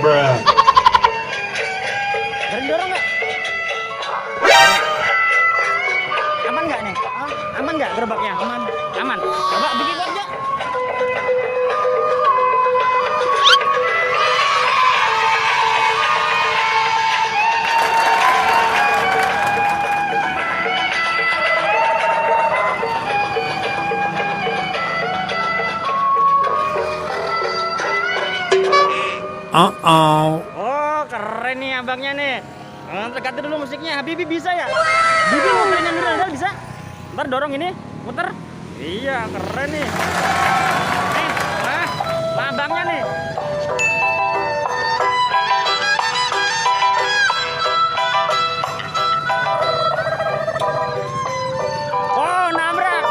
Dorong nggak? Aman nggak nih? Aman nggak gerobaknya? Aman. Aman. Coba bikin kerja. Uh-oh. Oh, keren nih abangnya nih. Ganti dulu musiknya. Habibi bisa ya? Bibi muterin yang ondel bisa? Ntar dorong ini, muter. Iya, keren nih. Nah abangnya nih. Oh, nabrak.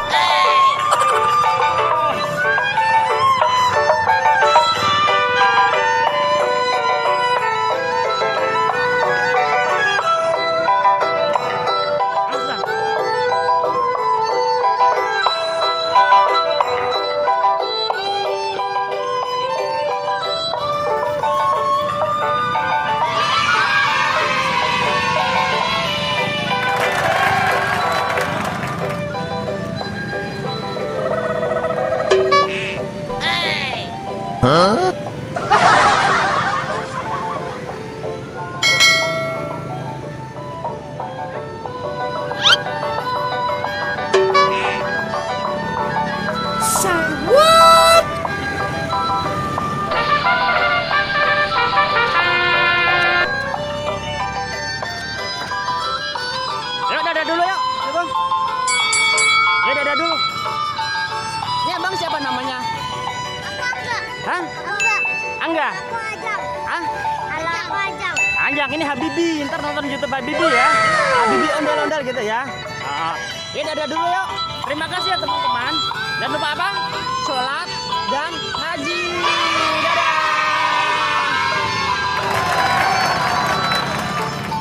Yuk dadah dulu yuk, bang. Ya dadah dulu. Ini abang siapa namanya? Enggak. Hah? Enggak. Angga? Aku ajang. Hah? Aku ajang. Anjang, ini Habibi. Ntar nonton YouTube Habibi ya. Habibi ondel-ondel gitu ya. Ya dadah dulu yuk. Terima kasih ya teman-teman. Dan lupa apa? Sholat